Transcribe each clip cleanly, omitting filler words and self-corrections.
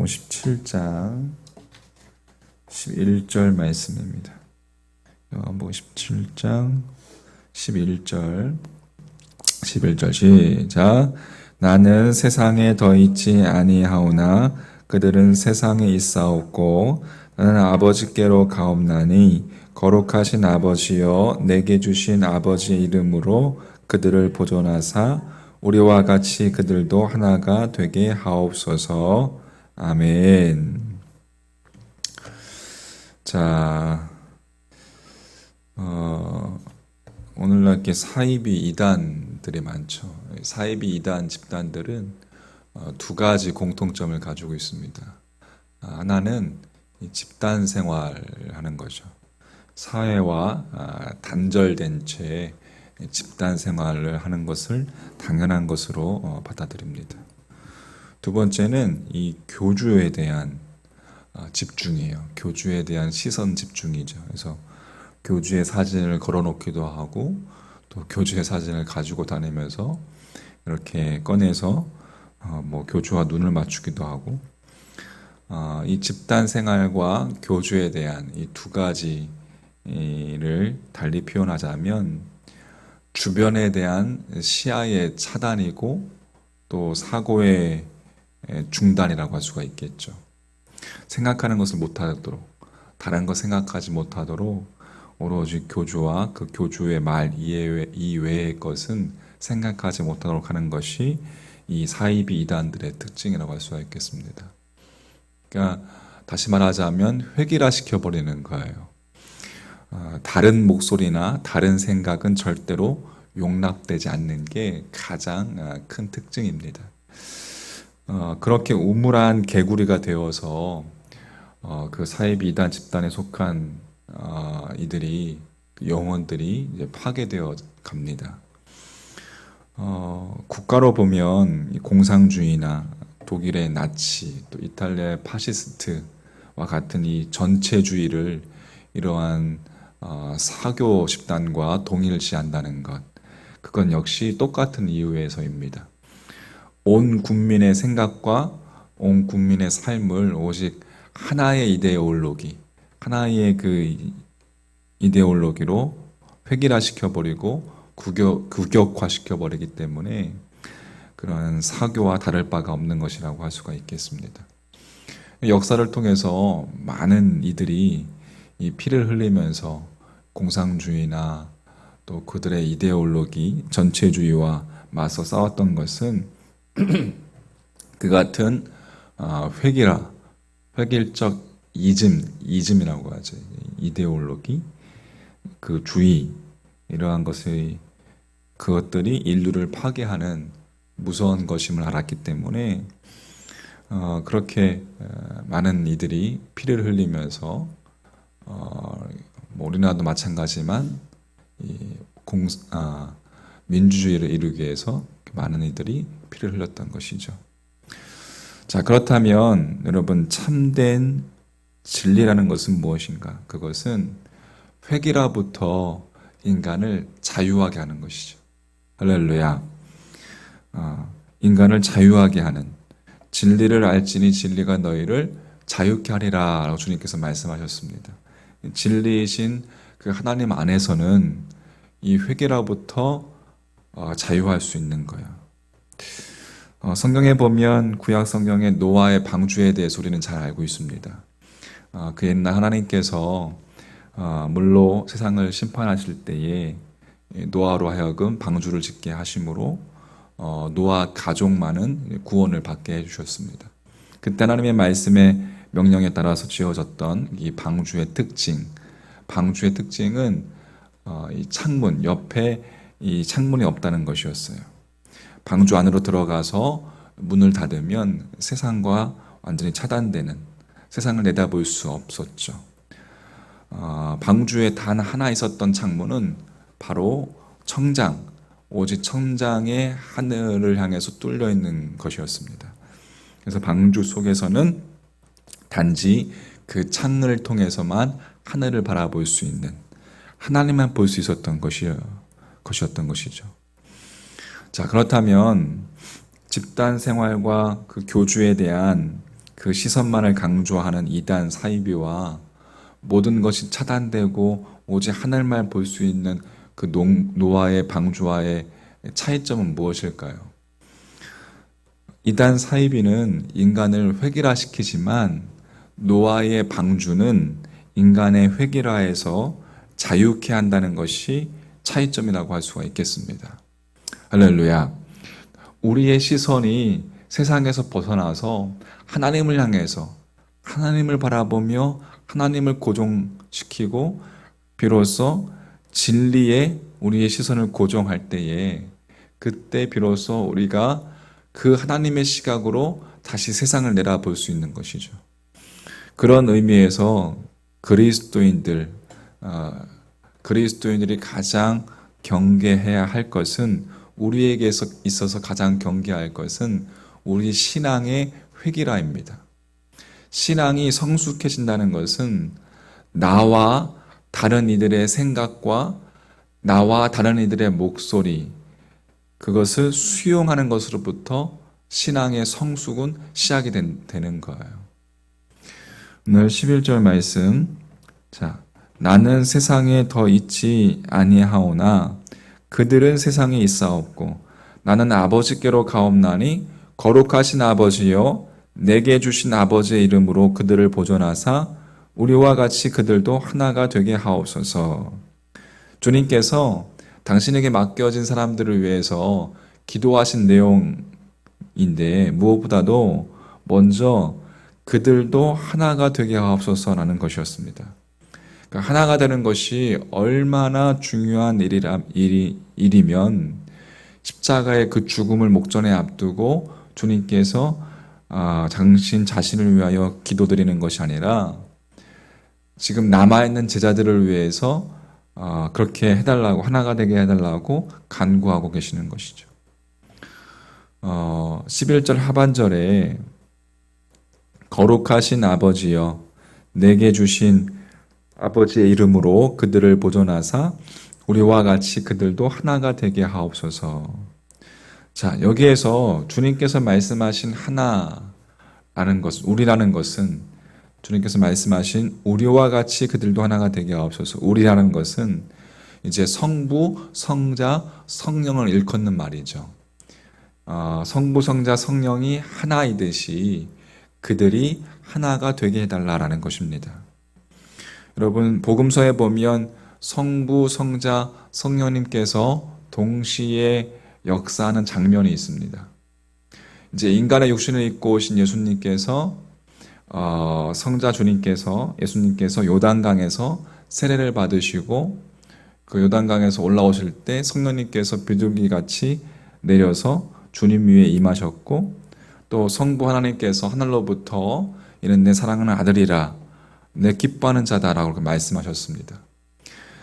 요한복음 17장 11절 말씀입니다. 요한복음 17장 11절 시작. 나는 세상에 더 있지 아니하오나 그들은 세상에 있사옵고 나는 아버지께로 가옵나니 거룩하신 아버지여 내게 주신 아버지의 이름으로 그들을 보존하사 우리와 같이 그들도 하나가 되게 하옵소서. 아멘. 자, 오늘날 이렇게 사이비 이단들이 많죠. 사이비 이단 집단들은 두 가지 공통점을 가지고 있습니다. 하나는 집단 생활하는 거죠. 사회와 단절된 채 집단 생활을 하는 것을 당연한 것으로 받아들입니다. 두 번째는 이 교주에 대한 집중이에요. 교주에 대한 시선 집중이죠. 그래서 교주의 사진을 걸어놓기도 하고 또 교주의 사진을 가지고 다니면서 이렇게 꺼내서 뭐 교주와 눈을 맞추기도 하고 이 집단 생활과 교주에 대한 이 두 가지를 달리 표현하자면 주변에 대한 시야의 차단이고 또 사고의 중단이라고 할 수가 있겠죠. 생각하는 것을 못하도록, 다른 거 생각하지 못하도록 오로지 교주와 그 교주의 말 이외의 것은 생각하지 못하도록 하는 것이 이 사이비 이단들의 특징이라고 할 수가 있겠습니다. 그러니까 다시 말하자면 획일화시켜버리는 거예요. 다른 목소리나 다른 생각은 절대로 용납되지 않는 게 가장 큰 특징입니다. 그렇게 우물한 개구리가 되어서 그 사이비 이단 집단에 속한 이들이 영혼들이 이제 파괴되어 갑니다. 국가로 보면 공상주의나 독일의 나치, 또 이탈리아의 파시스트와 같은 이 전체주의를 이러한 사교 집단과 동일시한다는 것, 그건 역시 똑같은 이유에서입니다. 온 국민의 생각과 온 국민의 삶을 오직 하나의 이데올로기, 하나의 그 이데올로기로 획일화시켜버리고 국격화시켜버리기 때문에 그런 사교와 다를 바가 없는 것이라고 할 수가 있겠습니다. 역사를 통해서 많은 이들이 이 피를 흘리면서 공상주의나 또 그들의 이데올로기, 전체주의와 맞서 싸웠던 것은 그 같은 획일적 이즘이라고 하죠. 이데올로기, 그 주의, 이러한 그것들이 인류를 파괴하는 무서운 것임을 알았기 때문에 그렇게 많은 이들이 피를 흘리면서 뭐 우리나라도 마찬가지지만 민주주의를 이루기 위해서 많은 이들이 피를 흘렸던 것이죠. 자, 그렇다면 여러분, 참된 진리라는 것은 무엇인가? 그것은 획일화부터 인간을 자유하게 하는 것이죠. 할렐루야. 인간을 자유하게 하는, 진리를 알지니 진리가 너희를 자유케 하리라 라고 주님께서 말씀하셨습니다. 진리이신 그 하나님 안에서는 이 획일화부터 자유할 수 있는 거예요. 성경에 보면 구약 성경의 노아의 방주에 대해서 우리는 잘 알고 있습니다. 그 옛날 하나님께서 물로 세상을 심판하실 때에 노아로 하여금 방주를 짓게 하심으로 노아 가족만은 구원을 받게 해주셨습니다. 그때 하나님의 말씀의 명령에 따라서 지어졌던 이 방주의 특징은 이 창문 옆에 이 창문이 없다는 것이었어요. 방주 안으로 들어가서 문을 닫으면 세상과 완전히 차단되는, 세상을 내다볼 수 없었죠. 방주에 단 하나 있었던 창문은 바로 청장, 오직 청장의 하늘을 향해서 뚫려 있는 것이었습니다. 그래서 방주 속에서는 단지 그 창을 통해서만 하늘을 바라볼 수 있는, 하나님만 볼 수 있었던 것이었던 것이죠. 자, 그렇다면 집단 생활과 그 교주에 대한 그 시선만을 강조하는 이단 사이비와 모든 것이 차단되고 오직 하늘만 볼 수 있는 그 노아의 방주와의 차이점은 무엇일까요? 이단 사이비는 인간을 획일화시키지만 노아의 방주는 인간의 획일화에서 자유케 한다는 것이 차이점이라고 할 수가 있겠습니다. 할렐루야. 우리의 시선이 세상에서 벗어나서 하나님을 향해서 하나님을 바라보며 하나님을 고정시키고 비로소 진리에 우리의 시선을 고정할 때에 그때 비로소 우리가 그 하나님의 시각으로 다시 세상을 내다볼 수 있는 것이죠. 그런 의미에서 그리스도인들이 가장 경계해야 할 것은 우리에게 있어서 가장 경계할 것은 우리 신앙의 획일화입니다. 신앙이 성숙해진다는 것은 나와 다른 이들의 생각과 나와 다른 이들의 목소리 그것을 수용하는 것으로부터 신앙의 성숙은 시작이 되는 거예요. 오늘 11절 말씀 자, 나는 세상에 더 있지 아니하오나 그들은 세상에 있사옵고 나는 아버지께로 가옵나니 거룩하신 아버지여 내게 주신 아버지의 이름으로 그들을 보존하사 우리와 같이 그들도 하나가 되게 하옵소서. 주님께서 당신에게 맡겨진 사람들을 위해서 기도하신 내용인데 무엇보다도 먼저 그들도 하나가 되게 하옵소서라는 것이었습니다. 그러니까 하나가 되는 것이 얼마나 중요한 일이면 십자가의 그 죽음을 목전에 앞두고 주님께서 당신 자신을 위하여 기도드리는 것이 아니라 지금 남아있는 제자들을 위해서 그렇게 해달라고 하나가 되게 해달라고 간구하고 계시는 것이죠. 11절 하반절에 거룩하신 아버지여 내게 주신 아버지의 이름으로 그들을 보존하사 우리와 같이 그들도 하나가 되게 하옵소서. 자, 여기에서 주님께서 말씀하신 하나라는 것, 우리라는 것은 주님께서 말씀하신 우리와 같이 그들도 하나가 되게 하옵소서. 우리라는 것은 이제 성부, 성자, 성령을 일컫는 말이죠. 성부, 성자, 성령이 하나이듯이 그들이 하나가 되게 해달라라는 것입니다. 여러분, 복음서에 보면 성부, 성자, 성령님께서 동시에 역사하는 장면이 있습니다. 이제 인간의 육신을 입고 오신 예수님께서 성자 주님께서 예수님께서 요단강에서 세례를 받으시고 그 요단강에서 올라오실 때 성령님께서 비둘기같이 내려서 주님 위에 임하셨고 또 성부 하나님께서 하늘로부터 이는 내 사랑하는 아들이라 내 기뻐하는 자다라고 말씀하셨습니다.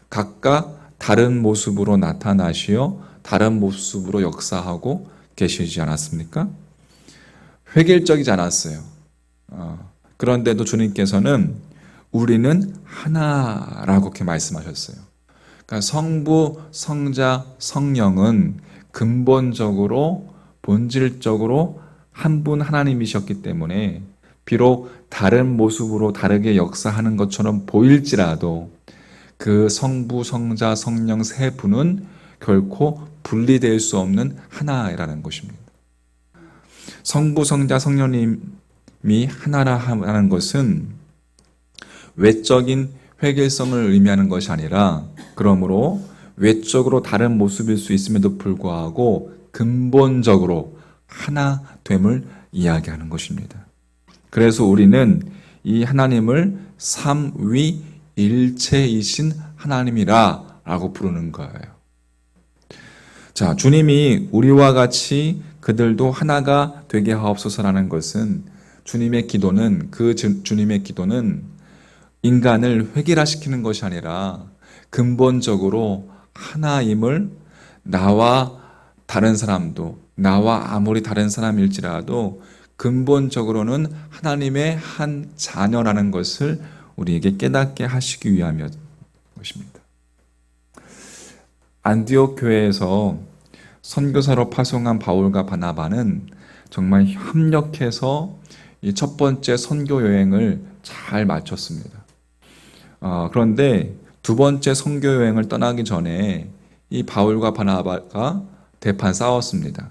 각각 다른 모습으로 나타나시어 다른 모습으로 역사하고 계시지 않았습니까? 획일적이지 않았어요. 그런데도 주님께서는 우리는 하나라고 이렇게 말씀하셨어요. 그러니까 성부, 성자, 성령은 근본적으로 본질적으로 한 분 하나님이셨기 때문에 비록 다른 모습으로 다르게 역사하는 것처럼 보일지라도 그 성부, 성자, 성령 세 분은 결코 분리될 수 없는 하나라는 것입니다. 성부, 성자, 성령님이 하나라 하는 것은 외적인 획일성을 의미하는 것이 아니라 그러므로 외적으로 다른 모습일 수 있음에도 불구하고 근본적으로 하나됨을 이야기하는 것입니다. 그래서 우리는 이 하나님을 삼위일체이신 하나님이라 라고 부르는 거예요. 자, 주님이 우리와 같이 그들도 하나가 되게 하옵소서라는 것은 주님의 기도는 주님의 기도는 인간을 획일화시키는 것이 아니라 근본적으로 하나임을 나와 다른 사람도 나와 아무리 다른 사람일지라도 근본적으로는 하나님의 한 자녀라는 것을 우리에게 깨닫게 하시기 위함인 것입니다. 안디옥 교회에서 선교사로 파송한 바울과 바나바는 정말 협력해서 이 첫 번째 선교 여행을 잘 마쳤습니다. 그런데 두 번째 선교 여행을 떠나기 전에 이 바울과 바나바가 대판 싸웠습니다.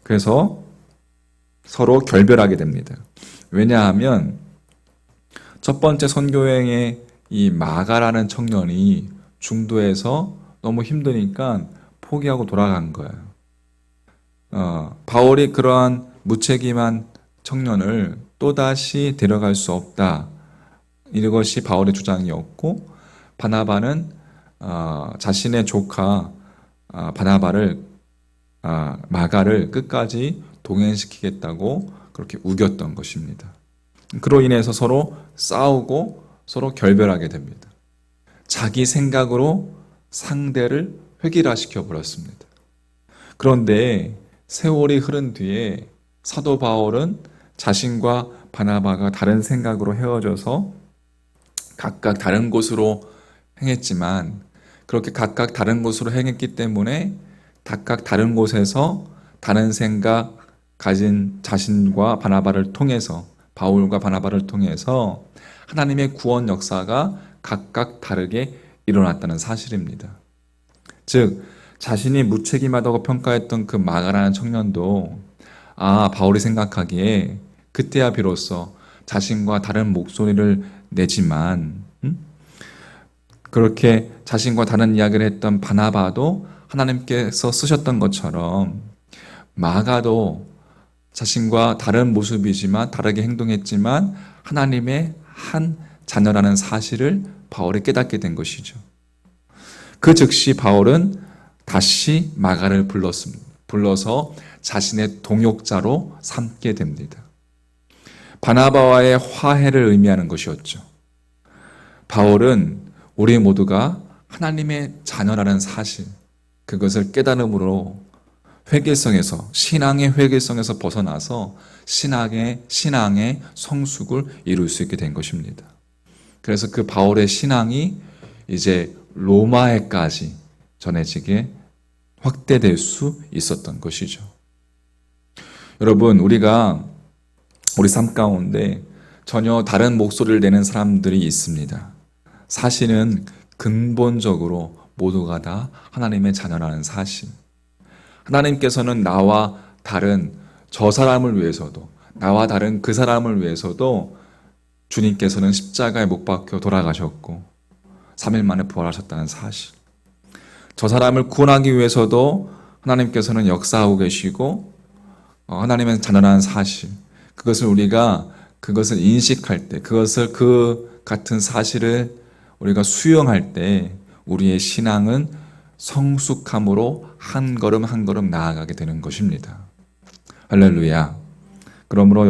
그래서 서로 결별하게 됩니다. 왜냐하면 첫 번째 선교 여행에 이 마가라는 청년이 중도에서 너무 힘드니까 포기하고 돌아간 거예요. 바울이 그러한 무책임한 청년을 또다시 데려갈 수 없다. 이것이 바울의 주장이었고, 바나바는 자신의 조카 마가를 끝까지 동행시키겠다고 그렇게 우겼던 것입니다. 그로 인해서 서로 싸우고 서로 결별하게 됩니다. 자기 생각으로 상대를 획일화시켜 버렸습니다. 그런데 세월이 흐른 뒤에 사도 바울은 자신과 바나바가 다른 생각으로 헤어져서 각각 다른 곳으로 행했지만, 그렇게 각각 다른 곳으로 행했기 때문에 각각 다른 곳에서 다른 생각 가진 자신과 바나바를 통해서, 바울과 바나바를 통해서 하나님의 구원 역사가 각각 다르게 일어났다는 사실입니다. 즉, 자신이 무책임하다고 평가했던 그 마가라는 청년도 바울이 생각하기에 그때야 비로소 자신과 다른 목소리를 내지만, 그렇게 자신과 다른 이야기를 했던 바나바도 하나님께서 쓰셨던 것처럼 마가도 자신과 다른 모습이지만, 다르게 행동했지만 하나님의 한 자녀라는 사실을 바울이 깨닫게 된 것이죠. 그 즉시 바울은 다시 마가를 불러서 자신의 동역자로 삼게 됩니다. 바나바와의 화해를 의미하는 것이었죠. 바울은 우리 모두가 하나님의 자녀라는 사실, 그것을 깨달음으로 신앙의 회개성에서 벗어나서 신앙의 성숙을 이룰 수 있게 된 것입니다. 그래서 그 바울의 신앙이 이제 로마에까지 전해지게 확대될 수 있었던 것이죠. 여러분, 우리가 우리 삶 가운데 전혀 다른 목소리를 내는 사람들이 있습니다. 사실은 근본적으로 모두가 다 하나님의 자녀라는 사실. 하나님께서는 나와 다른 저 사람을 위해서도, 나와 다른 그 사람을 위해서도 주님께서는 십자가에 못 박혀 돌아가셨고 3일 만에 부활하셨다는 사실. 저 사람을 구원하기 위해서도 하나님께서는 역사하고 계시고 하나님의 자녀라는 사실. 그것을 인식할 때, 그 같은 사실을 우리가 수용할 때 우리의 신앙은 성숙함으로 한 걸음 한 걸음 나아가게 되는 것입니다. 할렐루야. 그러므로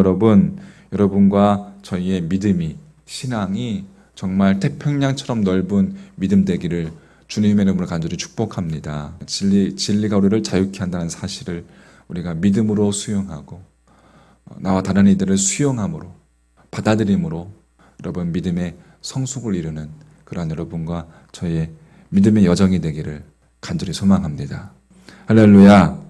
여러분과 저희의 믿음이, 신앙이 정말 태평양처럼 넓은 믿음 되기를 주님의 이름으로 간절히 축복합니다. 진리가 우리를 자유케 한다는 사실을 우리가 믿음으로 수용하고 나와 다른 이들을 수용함으로, 받아들임으로 여러분 믿음의 성숙을 이루는 그러한 여러분과 저의 믿음의 여정이 되기를 간절히 소망합니다. 할렐루야.